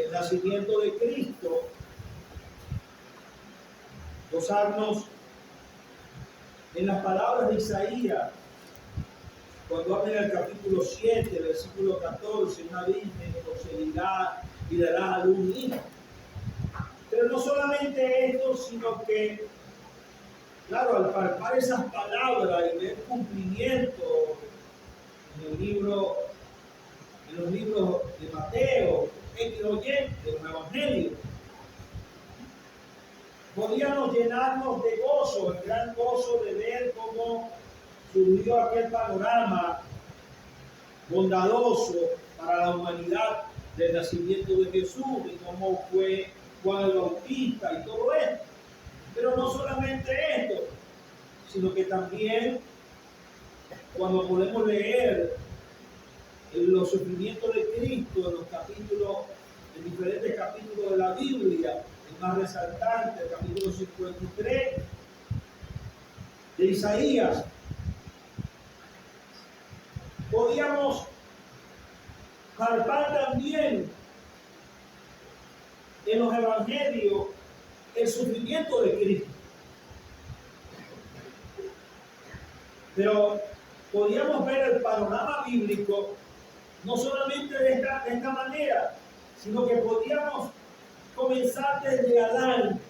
el nacimiento de Cristo, gozarnos en las palabras de Isaías, cuando habla en el capítulo 7, versículo 14, una virgen concebirá y dará a luz un hijo. Pero no solamente esto, sino que, claro, al palpar esas palabras y ver cumplimiento en los libros de Mateo, de los evangelios, podíamos llenarnos de gozo, el gran gozo de ver cómo surgió aquel panorama bondadoso para la humanidad del nacimiento de Jesús y cómo fue Juan el Bautista y todo esto. Pero no solamente esto, sino que también cuando podemos leer los sufrimientos de Cristo en los capítulos, en diferentes capítulos de la Biblia, el más resaltante, el capítulo 53 de Isaías, podíamos palpar también en los evangelios el sufrimiento de Cristo. Pero podíamos ver el panorama bíblico no solamente de esta manera, sino que podíamos comenzar desde Adán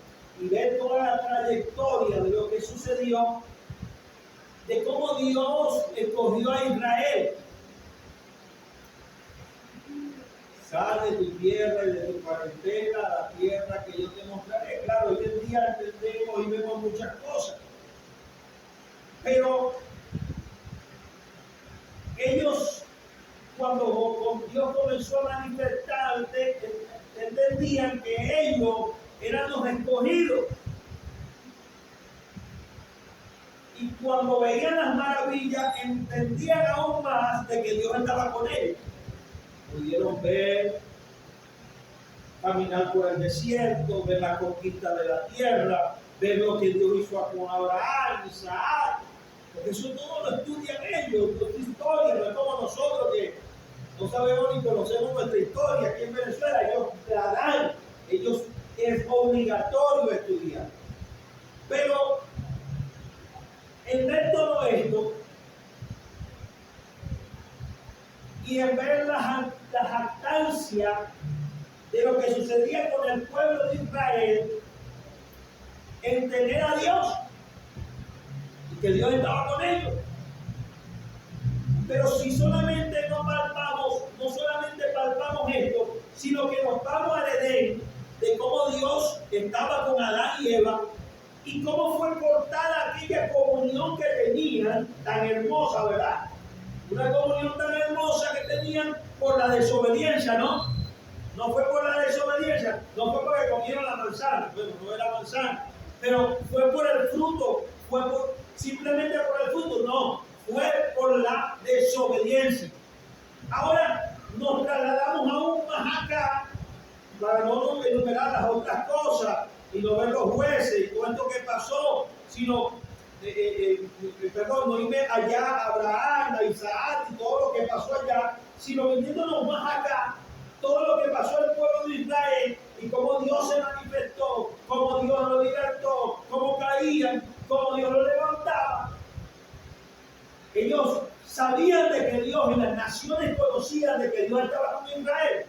y ver toda la trayectoria de lo que sucedió, de cómo Dios escogió a Israel. Sal de tu tierra y de tu parentela a la tierra que yo te mostraré. Claro, hoy en día entendemos y vemos muchas cosas, pero ellos, cuando Dios comenzó a manifestarse, entendían que ellos eran los escogidos. Y cuando veían las maravillas, entendían aún más de que Dios estaba con ellos. Pudieron ver, caminar por el desierto, ver la conquista de la tierra, ver lo que Dios hizo con Abraham, Isaac, porque eso todo lo estudian ellos, nuestra historia, no es como nosotros que no sabemos ni conocemos nuestra historia aquí en Venezuela. Ellos la dan, ellos es obligatorio estudiar. Pero en ver todo esto y en ver la jactancia de lo que sucedía con el pueblo de Israel, en tener a Dios y que Dios estaba con ellos. Pero si solamente no solamente palpamos esto, sino que nos vamos al Edén, de cómo Dios estaba con Adán y Eva y cómo fue cortada aquella comunión que tenían tan hermosa, ¿verdad? Una comunión tan hermosa que tenían por la desobediencia, ¿no? No fue por la desobediencia, no fue porque comieron la manzana, bueno, no era manzana, pero fue por el fruto, simplemente por el fruto, no, fue por la desobediencia. Ahora nos trasladamos aún más acá, para no enumerar las otras cosas y no ver los jueces y todo esto que pasó, sino, no irme allá a Abraham, a Isaac y todo lo que pasó allá, sino viniéndonos más acá, todo lo que pasó al pueblo de Israel y cómo Dios se manifestó, cómo Dios lo libertó, cómo caían, cómo Dios lo levantaba. Ellos sabían de que Dios, y las naciones conocían de que Dios estaba con Israel.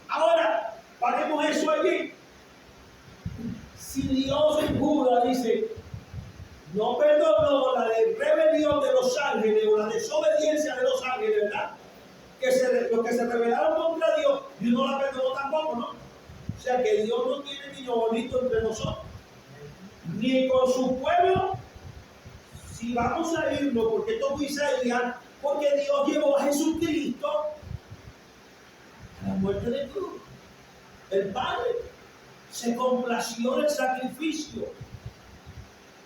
Ahora, paremos eso allí. Si Dios en Judá dice, no perdonó la rebelión de los ángeles o la desobediencia de los ángeles, ¿verdad? Los que se rebelaron contra Dios, Dios no la perdonó tampoco, ¿no? O sea que Dios no tiene niño bonito entre nosotros, ni con su pueblo. Si vamos a irnos, porque esto fue Isaías, porque Dios llevó a Jesucristo a la muerte de cruz. El Padre se complació del sacrificio.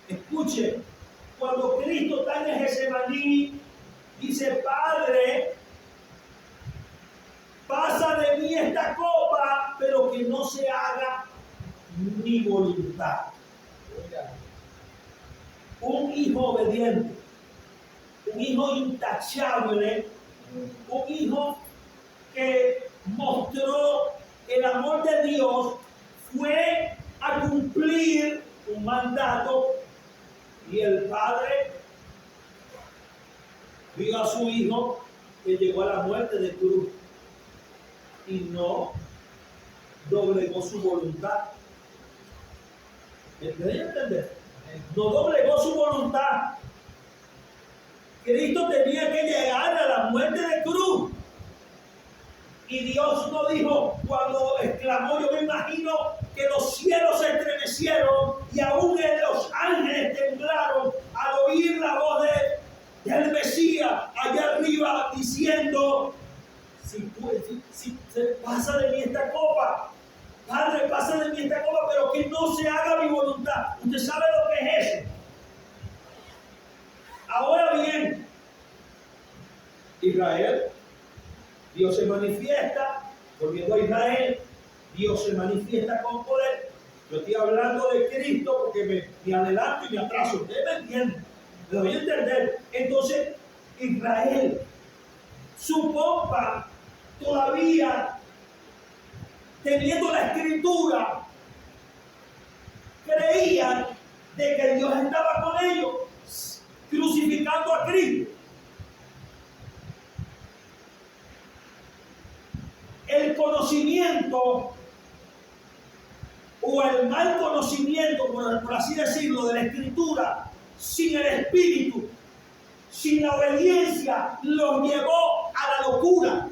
Escuche, cuando Cristo está en Getsemaní, dice: Padre, pasa de mí esta copa, pero que no se haga mi voluntad. Un hijo obediente, un hijo intachable, un hijo que clamor de Dios fue a cumplir un mandato, y el Padre vio a su Hijo que llegó a la muerte de cruz y no doblegó su voluntad. ¿Me deben entender? No doblegó su voluntad. Cristo tenía que llegar a la muerte de cruz. Y Dios no dijo, cuando exclamó, yo me imagino que los cielos se estremecieron y aún los ángeles temblaron al oír la voz del Mesías allá arriba diciendo, si pasa de mí esta copa, Padre, pasa de mí esta copa, pero que no se haga mi voluntad. Usted sabe lo que es eso. Ahora bien, Israel, Dios se manifiesta, volviendo a Israel, Dios se manifiesta con poder. Yo estoy hablando de Cristo porque me adelanto y me atraso. Ustedes me entienden, me doy a entender. Entonces, Israel, su pompa todavía teniendo la escritura, creían de que Dios estaba con ellos, crucificando a Cristo. El conocimiento o el mal conocimiento, por así decirlo, de la escritura, sin el espíritu, sin la obediencia, los llevó a la locura.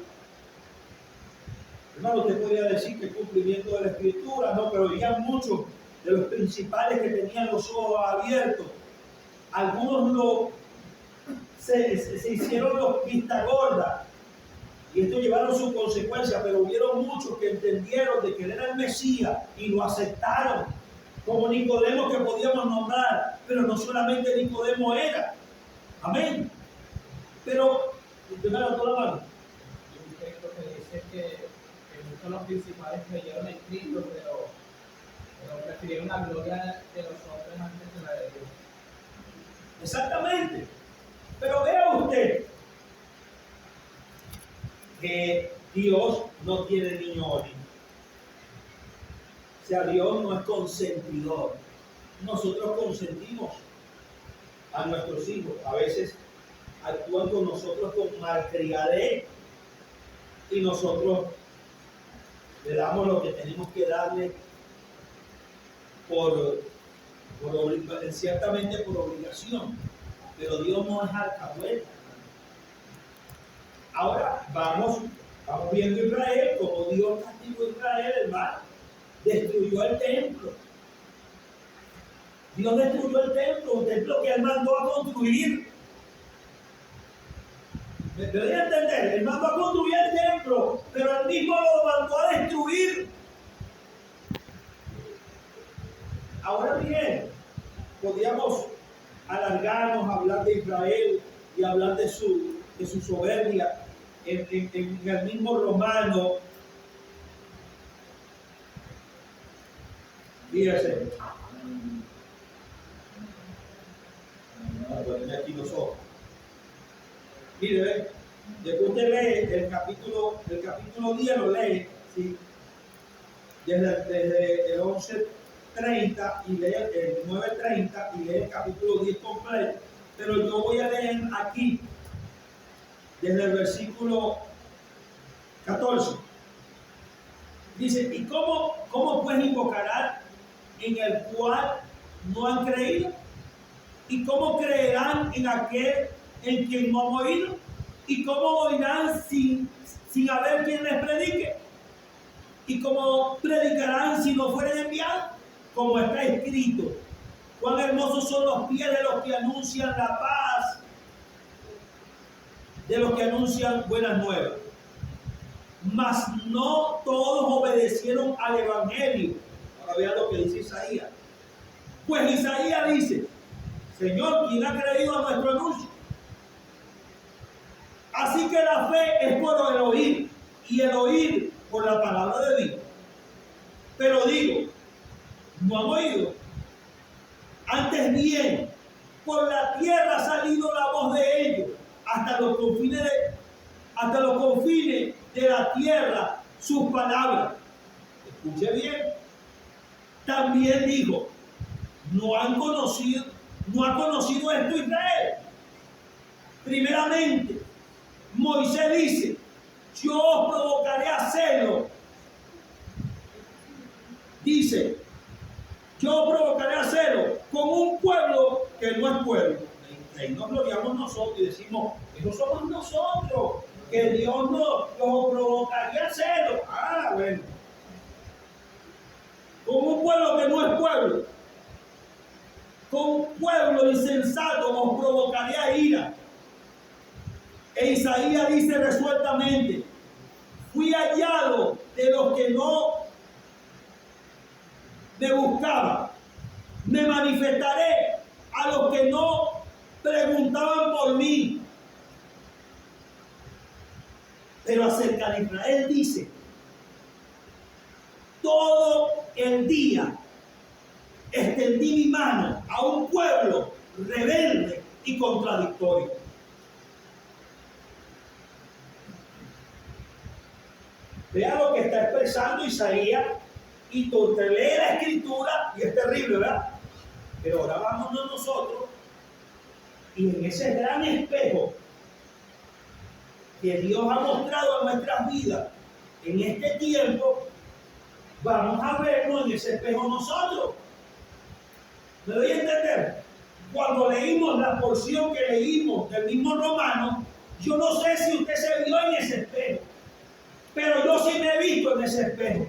Hermano, usted podría decir que el cumplimiento de la escritura, no, pero ya muchos de los principales que tenían los ojos abiertos, algunos se hicieron los vista gorda, y esto llevaron sus consecuencias, pero hubieron muchos que entendieron de que él era el Mesías y lo aceptaron, como Nicodemo, que podíamos nombrar, pero no solamente Nicodemo era. Amén. Pero, ¿usted me levantó la mano? Un texto que dice que muchos de los principales creyeron en Cristo, pero prefirieron la gloria de los hombres antes que la de Dios. Exactamente. Pero vea usted que Dios no tiene niño o niña. O sea, Dios no es consentidor. Nosotros consentimos a nuestros hijos. A veces actúan con nosotros con malcriadez y nosotros le damos lo que tenemos que darle ciertamente por obligación. Pero Dios no es alcahueta. Ahora vamos viendo Israel, como Dios castigó a Israel, hermano. Destruyó el templo. Dios destruyó el templo, un templo que él mandó a construir. ¿Me voy a entender? Él mandó a construir el templo, pero él mismo lo mandó a destruir. Ahora bien, podríamos alargarnos a hablar de Israel y hablar de su soberbia en el mismo Romano. Fíjese. Aquí los ojos. Mire, después usted lee el capítulo 10, lo lee, ¿sí? Desde el 11:30 y lee el 9:30 y lee el capítulo 10 completo. Pero yo voy a leer aquí, desde el versículo 14. Dice, ¿y cómo pues invocarán en el cual no han creído? ¿Y cómo creerán en aquel en quien no han oído? ¿Y cómo oirán sin haber quien les predique? ¿Y cómo predicarán si no fueren enviados? Como está escrito, cuán hermosos son los pies de los que anuncian la paz, de los que anuncian buenas nuevas. Mas no todos obedecieron al evangelio. Ahora vean lo que dice Isaías. Pues Isaías dice, Señor, ¿quién ha creído a nuestro anuncio? Así que la fe es por el oír, y el oír por la palabra de Dios. Pero digo, no han oído. Antes bien, por la tierra ha salido la voz de ellos, hasta los confines de la tierra sus palabras. Escuche bien. También dijo, no ha conocido esto Israel. Primeramente, Moisés dice, yo os provocaré a celo. Dice, yo os provocaré a celo con un pueblo que no es pueblo. Ahí nos gloriamos nosotros y decimos, esos somos nosotros, que Dios nos provocaría a celo. Ah, bueno. Con un pueblo que no es pueblo. Con un pueblo insensato os provocaría ira. E Isaías dice resueltamente, fui hallado de los que no me buscaban, me manifestaré a los que no preguntaban por mí. Pero acerca de Israel dice, todo el día extendí mi mano a un pueblo rebelde y contradictorio. Vea lo que está expresando Isaías, y tú te lees la escritura y es terrible, ¿verdad? Pero ahora vámonos nosotros y en ese gran espejo que Dios ha mostrado en nuestras vidas en este tiempo, vamos a vernos en ese espejo nosotros. ¿Me doy a entender? Cuando leímos la porción que leímos del mismo Romano, yo no sé si usted se vio en ese espejo, pero yo sí me he visto en ese espejo.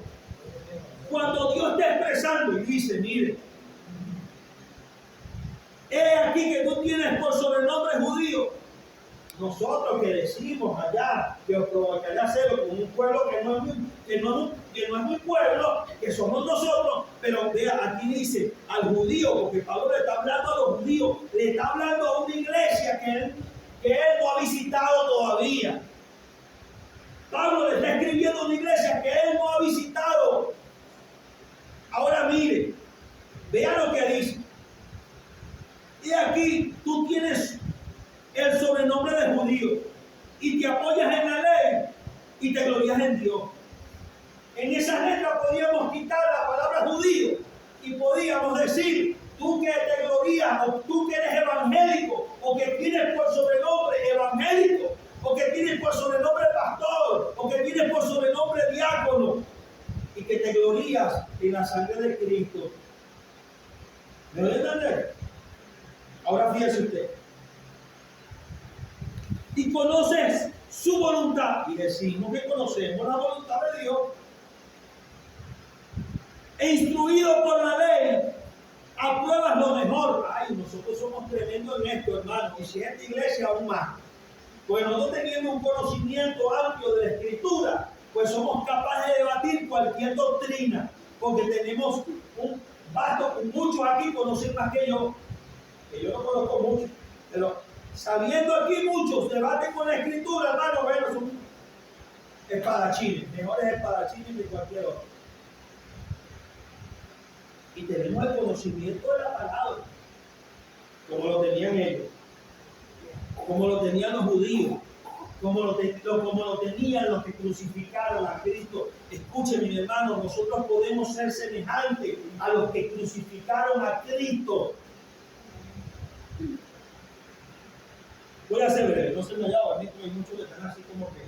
Cuando Dios está expresando y dice, mire, he aquí que tú tienes por sobrenombre judío. Nosotros que decimos allá que os provocaré a hacerlo con un pueblo que no es mi pueblo, que somos nosotros, pero vea, aquí dice al judío, porque Pablo le está hablando a los judíos, le está hablando a una iglesia que él no ha visitado todavía. Pablo le está escribiendo a una iglesia que él no ha visitado. Ahora mire, vea lo que dice. Y aquí tú tienes el sobrenombre de judío y te apoyas en la ley y te glorias en Dios. En esa letra podíamos quitar la palabra judío y podíamos decir, tú que te glorías, o tú que eres evangélico, o que tienes por sobrenombre evangélico, o que tienes por sobrenombre pastor, o que tienes por sobrenombre diácono, y que te glorías en la sangre de Cristo. ¿Me voy a entender? Ahora fíjese usted. Y conoces su voluntad. Y decimos que conocemos la voluntad de Dios. E instruido por la ley, apruebas lo mejor. Ay, nosotros somos tremendos en esto, hermano. Y si esta iglesia aún más. Pues nosotros teniendo un conocimiento amplio de la Escritura, pues somos capaces de debatir cualquier doctrina. Porque tenemos un vasto, muchos aquí conocen más que yo no conozco mucho, pero sabiendo aquí muchos debaten con la Escritura, hermano, bueno, son espadachines, mejores espadachines de cualquier otro. Y tenemos el conocimiento de la palabra, como lo tenían ellos, como lo tenían los judíos, como lo tenían los que crucificaron a Cristo. Escúcheme, mi hermano, nosotros podemos ser semejantes a los que crucificaron a Cristo. Voy a ser breve, no se me haya dormido, hay muchos que están así como que.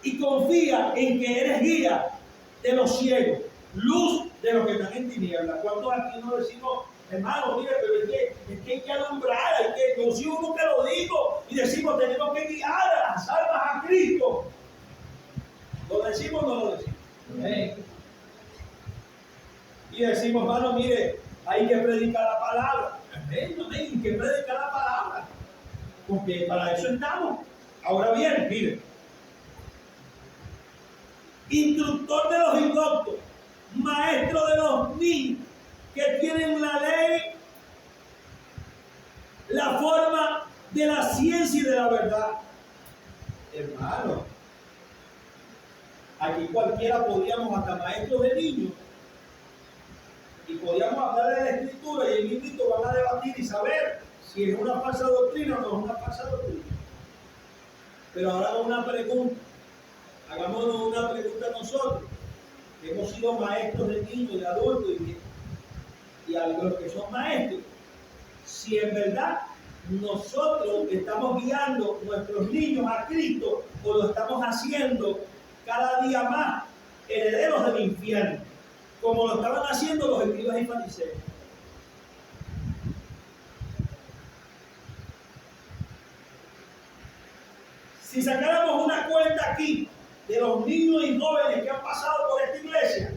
Y confía en que eres guía de los ciegos, luz de los que están en tinieblas. ¿Cuántos aquí no decimos, hermano, mire, pero es que hay que alumbrar, yo sí uno que lo digo, y decimos, tenemos que guiar a las almas a Cristo? ¿Lo decimos o no lo decimos? Y decimos, hermano, mire, hay que predicar la palabra. Hay que predicar la palabra, porque para eso estamos. Ahora bien, mire, instructor de los indoctos, maestro de los niños que tienen la ley, la forma de la ciencia y de la verdad. Hermano, aquí cualquiera podríamos, hasta maestros de niños, y podríamos hablar de la Escritura y el invito van a debatir y saber si es una falsa doctrina o no es una falsa doctrina. Pero ahora hago una pregunta. Hagámonos una pregunta nosotros, que hemos sido maestros de niños, de adultos y a los que son maestros. Si en verdad nosotros estamos guiando nuestros niños a Cristo o lo estamos haciendo cada día más herederos del infierno, como lo estaban haciendo los escribas y fariseos. Si sacáramos una cuenta aquí de los niños y jóvenes que han pasado por esta iglesia,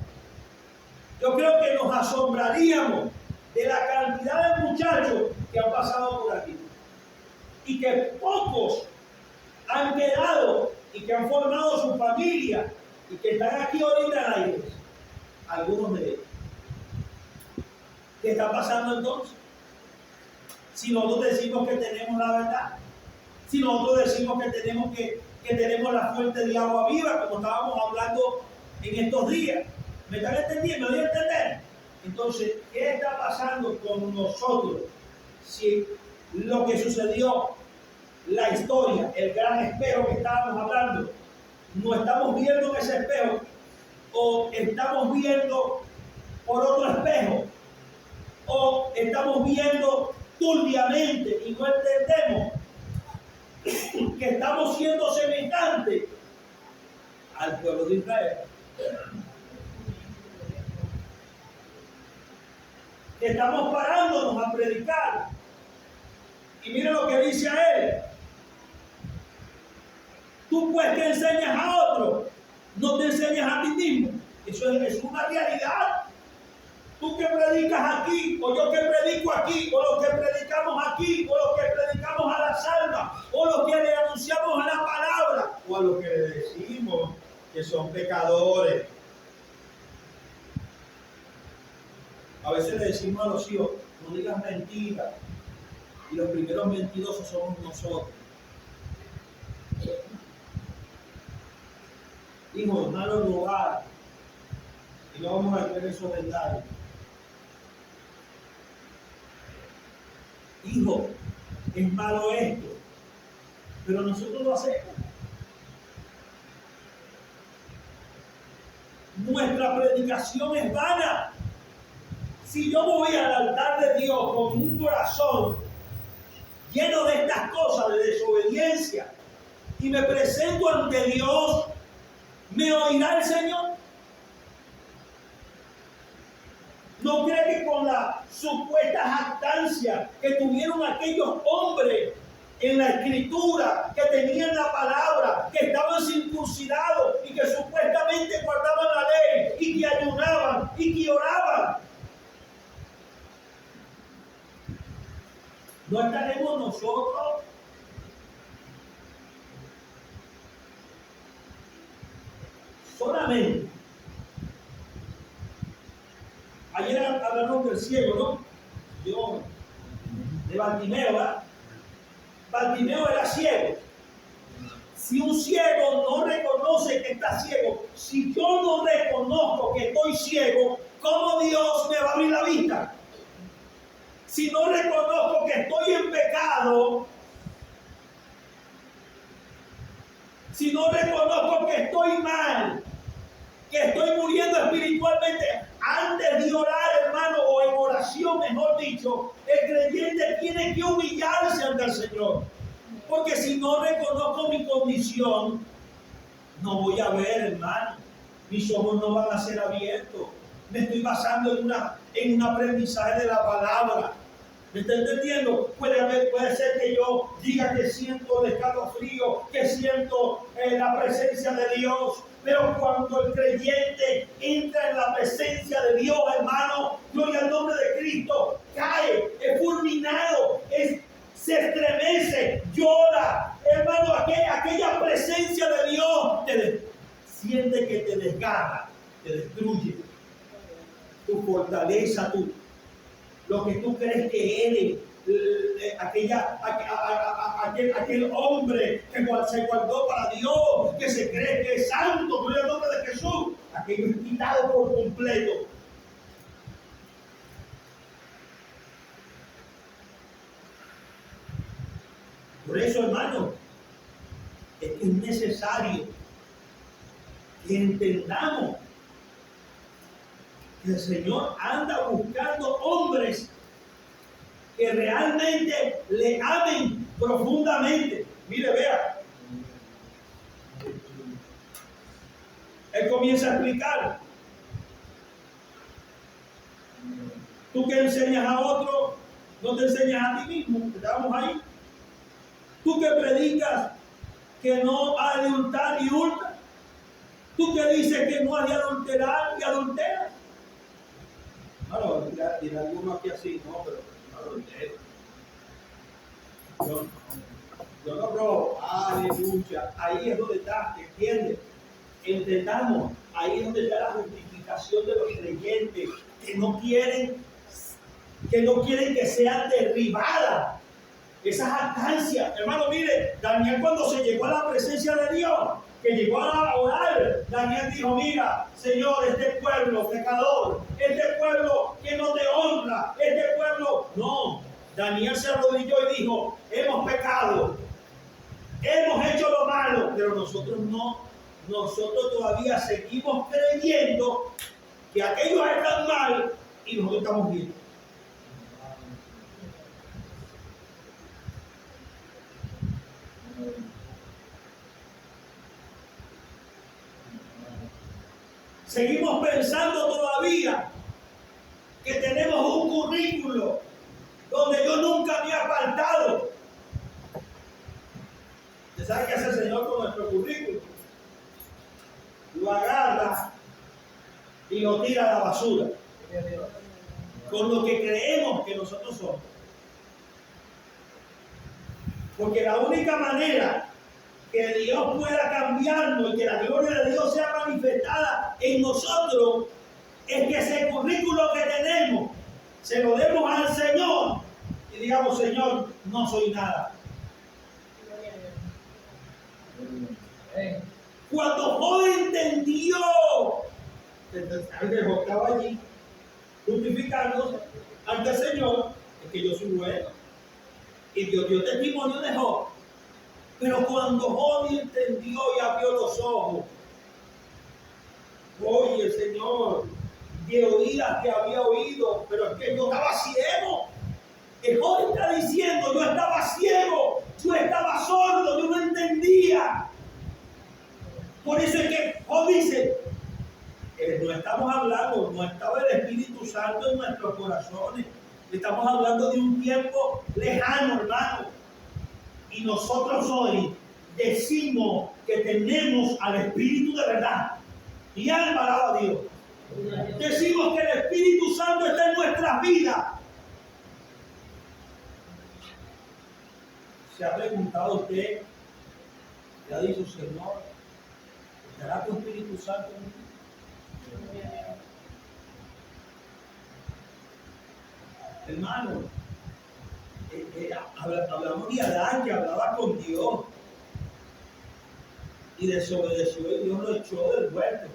yo creo que nos asombraríamos de la cantidad de muchachos que han pasado por aquí. Y que pocos han quedado y que han formado su familia y que están aquí ahorita en la iglesia. Algunos de ellos. ¿Qué está pasando entonces? Si nosotros decimos que tenemos la verdad, si nosotros decimos que tenemos la fuente de agua viva, como estábamos hablando en estos días, ¿me están entendiendo? ¿Me voy a entender? Entonces, ¿qué está pasando con nosotros? Si lo que sucedió, la historia, el gran espejo que estábamos hablando, no estamos viendo en ese espejo o estamos viendo por otro espejo o estamos viendo turbiamente y no entendemos que estamos siendo semejantes al pueblo de Israel, que estamos parándonos a predicar y mire lo que dice a él: tú pues que enseñas a otro, no te enseñas a ti mismo. Eso es una realidad. Tú que predicas aquí, o yo que predico aquí, o los que predicamos aquí, o los que predicamos a las almas, o los que le anunciamos la palabra, o a los que le decimos que son pecadores. A veces le decimos a los hijos, no digas mentiras, y los primeros mentirosos somos nosotros. Hijo, malo lugar, y no vamos a creer esos detalles. Hijo, es malo esto, pero nosotros lo hacemos. Nuestra predicación es vana. Si yo voy al altar de Dios con un corazón lleno de estas cosas de desobediencia y me presento ante Dios, ¿me oirá el Señor? ¿No cree que con la supuesta jactancia que tuvieron aquellos hombres en la escritura, que tenían la palabra, que estaban circuncidados y que supuestamente guardaban la ley y que ayunaban y que oraban, no estaremos nosotros solamente? Ayer hablamos del ciego, ¿no? Yo, de Bartimeo, ¿verdad? Bartimeo era ciego. Si un ciego no reconoce que está ciego, si yo no reconozco que estoy ciego, ¿cómo Dios me va a abrir la vista? Si no reconozco que estoy en pecado, si no reconozco que estoy mal, que estoy muriendo espiritualmente, antes de orar, hermano, o en oración, mejor dicho, el creyente tiene que humillarse ante el Señor. Porque si no reconozco mi condición, no voy a ver, hermano. Mis ojos no van a ser abiertos. Me estoy basando en un aprendizaje de la palabra. ¿Me está entendiendo? Puede ser que yo diga que siento el escalofrío, que siento la presencia de Dios. Pero cuando el creyente entra en la presencia de Dios, hermano, gloria al nombre de Cristo, cae, es fulminado, se estremece, llora. Hermano, aquella presencia de Dios siente que te desgarra, te destruye. Tu fortaleza, lo que tú crees que eres, aquel hombre que se guardó para Dios, que se cree que es santo, gloria al nombre de Jesús, aquello es quitado por completo. Por eso, hermano, es necesario que entendamos que el Señor anda buscando hombres que realmente le amen profundamente. Mire, vea. Él comienza a explicar. Tú que enseñas a otro, no te enseñas a ti mismo. Estamos ahí. Tú que predicas que no adultar y hurta. Tú que dices que no hay de adulterar y adulteras. Bueno, dirá alguno aquí así, no, pero no adultero. Yo no robo. Aleluya. Ahí es donde está, ¿entiendes? Entendamos, ahí es donde está la justificación de los creyentes que no quieren que sean derribadas esas jactancias. Hermano, mire, Daniel cuando se llegó a la presencia de Dios, que llegó a orar, Daniel dijo: mira, Señor, este pueblo pecador, este pueblo que no te honra, este pueblo, no. Daniel se arrodilló y dijo: hemos pecado, hemos hecho lo malo, pero nosotros no. Nosotros todavía seguimos creyendo que aquellos están mal y nosotros estamos bien. Seguimos pensando todavía que tenemos un currículo donde yo nunca me he apartado. ¿Usted sabe qué hace el Señor con nuestro currículo? Lo agarra y lo tira a la basura con lo que creemos que nosotros somos. Porque la única manera que Dios pueda cambiarnos y que la gloria de Dios sea manifestada en nosotros es que ese currículo que tenemos se lo demos al Señor y digamos: Señor, no soy nada. Cuando Job entendió, estaba allí justificándose ante el Señor, es que yo soy bueno. Y Dios dio testimonio de Job. Pero cuando Job entendió y abrió los ojos, oye, Señor, de oídas que había oído, pero es que yo estaba ciego. El Job está diciendo: yo estaba ciego, yo estaba sordo, yo no entendía. Por eso es que Job dice: no estamos hablando, no estaba el Espíritu Santo en nuestros corazones. Estamos hablando de un tiempo lejano, hermano. Y nosotros hoy decimos que tenemos al Espíritu de verdad. Y alabado a Dios. Decimos que el Espíritu Santo está en nuestras vidas. ¿Se ha preguntado usted? ¿Le ha dicho: Señor, estará tu Espíritu Santo en mí? Hermano, hablamos de Adán, que hablaba con Dios y desobedeció, y Dios lo echó del huerto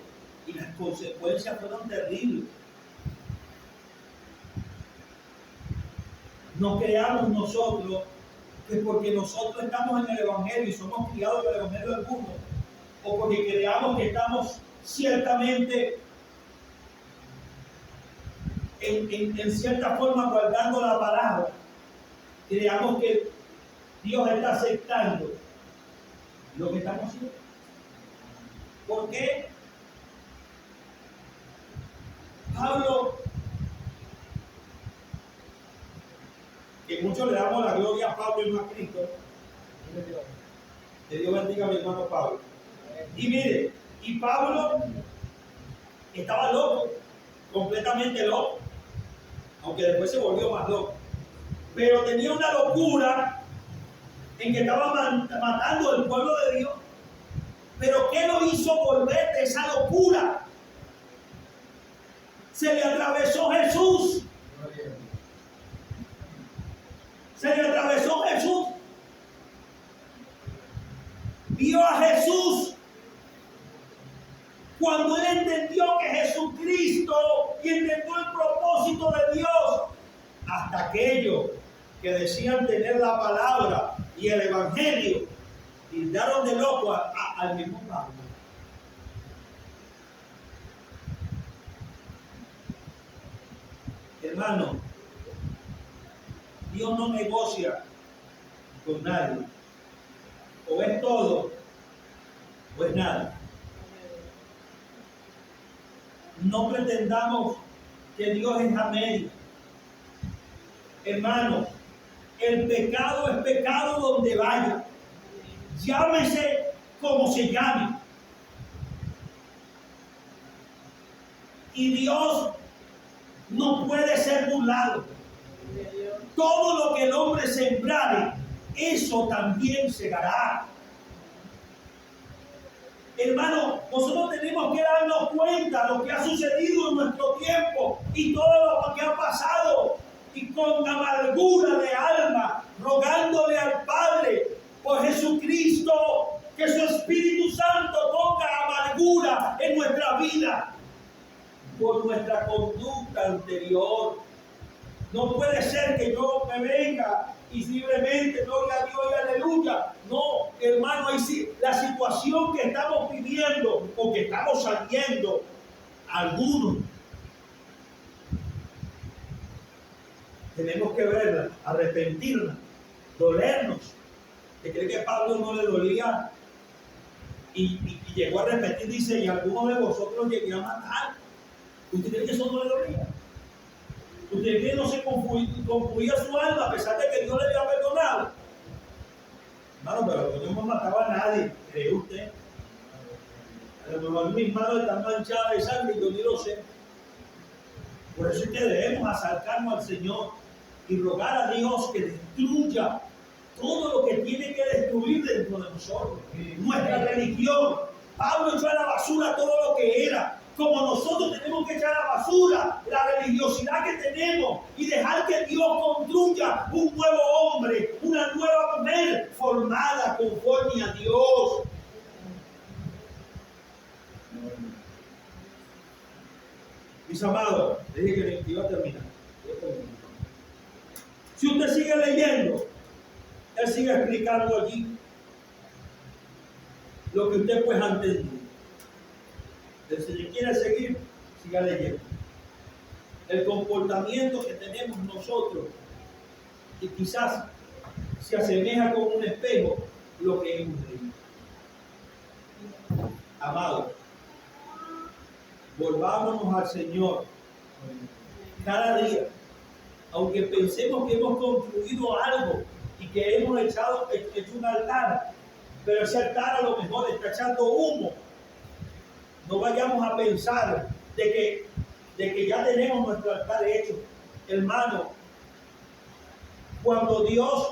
y las consecuencias fueron terribles. No creamos nosotros que porque nosotros estamos en el Evangelio y somos criados en el Evangelio del mundo, o porque creamos que estamos ciertamente en cierta forma guardando la palabra, creamos que Dios está aceptando lo que estamos haciendo. ¿Por qué? Pablo, que muchos le damos la gloria a Pablo y no a Cristo. Que Dios bendiga a mi hermano Pablo. Y mire, y Pablo estaba loco, completamente loco, aunque después se volvió más loco. Pero tenía una locura en que estaba matando al pueblo de Dios. Pero ¿qué lo hizo volver de esa locura? Se le atravesó Jesús. Se le atravesó Jesús. Vio a Jesús. Cuando él entendió que Jesucristo y entendió el propósito de Dios, hasta aquellos que decían tener la palabra y el evangelio, tildaron de loco al mismo Pablo. Hermano, Dios no negocia con nadie. O es todo, o es nada. No pretendamos que Dios es a medio. Hermanos, el pecado es pecado donde vaya. Llámese como se llame. Y Dios no puede ser burlado. Todo lo que el hombre sembrare, eso también segará. Hermano, nosotros tenemos que darnos cuenta de lo que ha sucedido en nuestro tiempo y todo lo que ha pasado, y con amargura de alma, rogándole al Padre por Jesucristo, que su Espíritu Santo ponga amargura en nuestra vida por nuestra conducta anterior. No puede ser que yo me venga y simplemente gloria a Dios y aleluya. No, hermano, la situación que estamos viviendo o que estamos saliendo, algunos tenemos que verla, arrepentirnos, dolernos. ¿Te cree que Pablo no le dolía? Y llegó a repetir, dice, y algunos de vosotros llegué a matar. ¿Usted cree que eso no le dolía? ¿Usted cree que no se confundía su alma a pesar de que Dios le había perdonado? Hermano, pero yo no mataba a nadie, ¿cree usted? A lo mejor mis manos están manchadas de sangre y yo ni lo sé. Por eso es que debemos acercarnos al Señor y rogar a Dios que destruya todo lo que tiene que destruir dentro de nosotros. Nuestra religión. Pablo echó a la basura todo lo que era. Como nosotros tenemos que echar a la basura la religiosidad que tenemos y dejar que Dios construya un nuevo hombre, una nueva mujer formada conforme a Dios. Mis amados, les dije que iba a terminar. Si usted sigue leyendo, él sigue explicando allí lo que usted pues ha entendido. Si quiere seguir, siga leyendo. El comportamiento que tenemos nosotros, y quizás se asemeja con un espejo lo que hemos leído. Amado, volvámonos al Señor cada día, aunque pensemos que hemos construido algo y que hemos hecho un altar, pero ese altar a lo mejor está echando humo. No vayamos a pensar de que ya tenemos nuestro altar hecho. Hermano, cuando Dios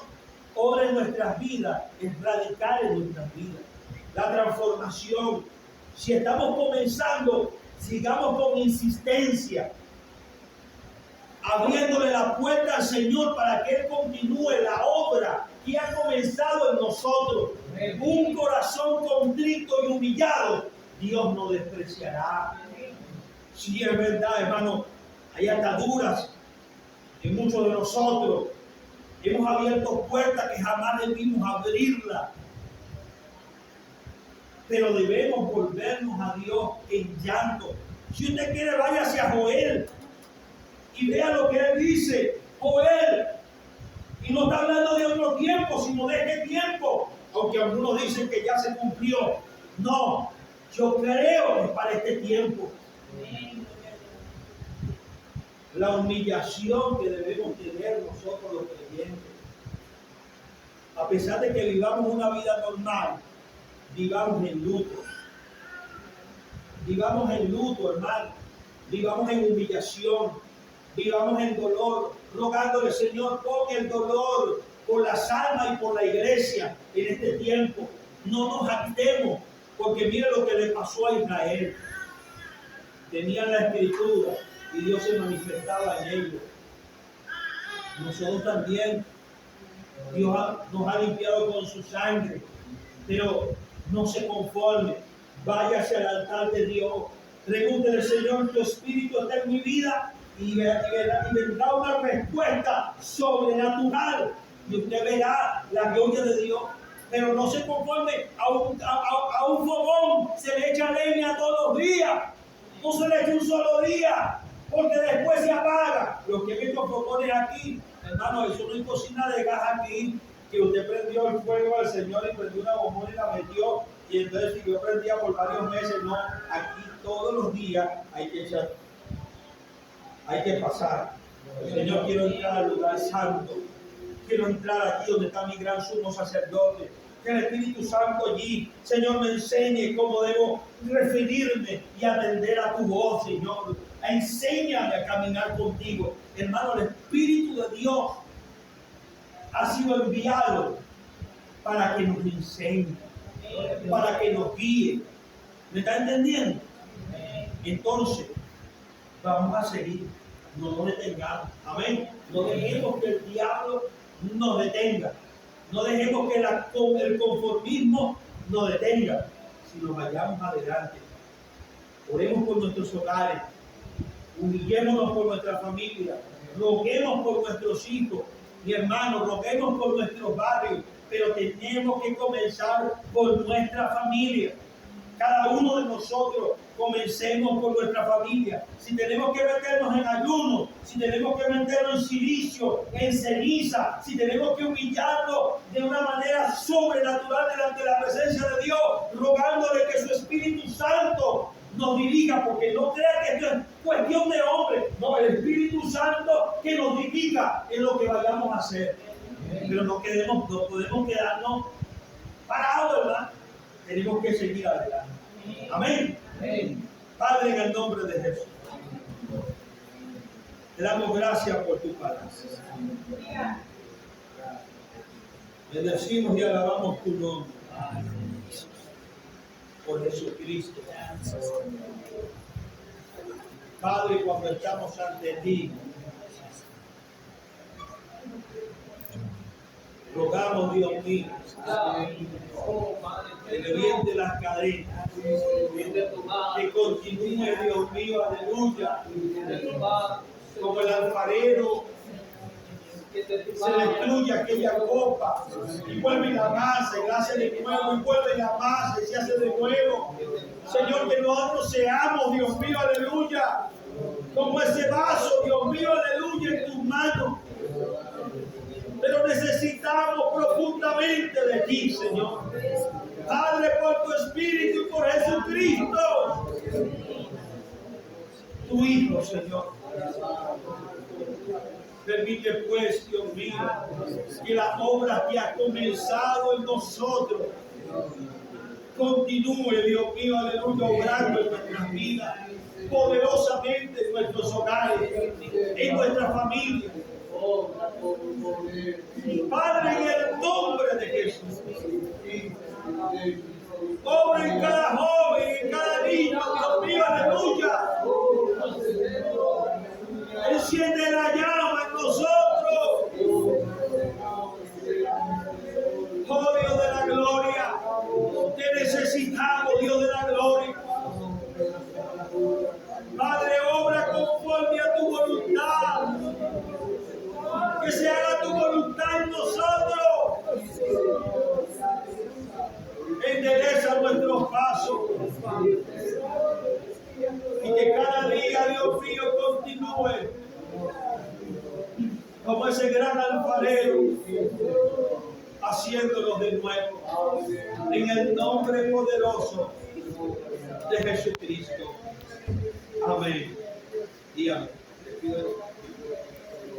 obra en nuestras vidas, es radical en nuestras vidas. La transformación. Si estamos comenzando, sigamos con insistencia, abriéndole la puerta al Señor para que Él continúe la obra que ha comenzado en nosotros. Un corazón contrito y humillado, Dios no despreciará. Sí, es verdad, hermano, hay ataduras en muchos de nosotros. Hemos abierto puertas que jamás debimos abrirlas. Pero debemos volvernos a Dios en llanto. Si usted quiere, váyase a Joel y vea lo que él dice. Joel, y no está hablando de otro tiempo, sino de este tiempo. Aunque algunos dicen que ya se cumplió. No, yo creo que es para este tiempo. La humillación que debemos tener nosotros los creyentes. A pesar de que vivamos una vida normal, vivamos en luto. Vivamos en luto, hermano. Vivamos en humillación. Vivamos en dolor. Rogándole, Señor, pon el dolor por las almas y por la iglesia en este tiempo. No nos jactemos, porque mire lo que le pasó a Israel. Tenían la escritura y Dios se manifestaba en ellos. Nosotros también, Dios nos ha limpiado con su sangre, pero no se conforme. Váyase al altar de Dios. Pregúntele, Señor, tu espíritu está en mi vida, y vendrá una respuesta sobrenatural. Y usted verá la gloria de Dios. Pero no se conforme a un fogón. Se le echa leña todos los días. No se le echa un solo día. porque después se apaga. Los que he visto fogones aquí, hermano, eso no hay cocina de gas aquí, que usted prendió el fuego al Señor y prendió una bombona y la metió, y entonces siguió prendida por varios meses. No, aquí todos los días hay que echar, hay que pasar. Señor, quiero entrar al lugar santo. Quiero entrar aquí donde está mi gran sumo sacerdote. Que el Espíritu Santo allí, Señor, me enseñe cómo debo referirme y atender a tu voz, Señor. Enséñame a caminar contigo. Hermano, el Espíritu de Dios ha sido enviado para que nos enseñe, para que nos guíe. ¿Me está entendiendo? Entonces, vamos a seguir. No nos detengamos. Amén. No dejemos que el diablo nos detenga. No dejemos que el conformismo nos detenga, sino vayamos adelante. Oremos por nuestros hogares, humillémonos por nuestra familia, roguemos por nuestros hijos, mi hermano, roguemos por nuestros barrios, pero tenemos que comenzar por nuestra familia. Cada uno de nosotros comencemos por nuestra familia. Si tenemos que meternos en ayuno, si tenemos que meternos en silicio, en ceniza, si tenemos que humillarnos de una manera sobrenatural delante de la presencia de Dios, rogándole que su Espíritu Santo nos dirija, porque no crea que esto es cuestión de hombre, no, el Espíritu Santo que nos dirija en lo que vayamos a hacer. Pero no podemos quedarnos parados, ¿verdad? Tenemos que seguir adelante. Amén. Padre, en el nombre de Jesús, te damos gracias por tu palabra. Bendecimos y alabamos tu nombre. Por Jesucristo. Padre, cuando estamos ante ti, rogamos, Dios mío, que reviente las cadenas, que continúe, Dios mío, aleluya, como el alfarero se destruye aquella copa y vuelve y la amasa y la hace de nuevo, y vuelve y la amasa y se hace de nuevo. Señor, que nosotros seamos, Dios mío, aleluya, como ese vaso, Dios mío, aleluya, en tus manos. Pero necesitamos profundamente de ti, Señor. Padre, por tu Espíritu y por Jesucristo, tu Hijo, Señor. Permite pues, Dios mío, que la obra que ha comenzado en nosotros continúe, Dios mío, aleluya, obrando en nuestras vidas, poderosamente en nuestros hogares, en nuestra familia. Padre, en el nombre de Jesús, obra en cada joven, en cada niño, Dios mío, aleluya. Enciende la llama en nosotros. Oh Dios de la gloria, te necesitamos, Dios de la gloria. Padre, obra conforme a tu voluntad. Que se haga tu voluntad en nosotros. Endereza nuestros pasos. Y que cada día, Dios mío, continúe como ese gran alfarero, haciéndonos de nuevo. En el nombre poderoso de Jesucristo. Amén. Y amén.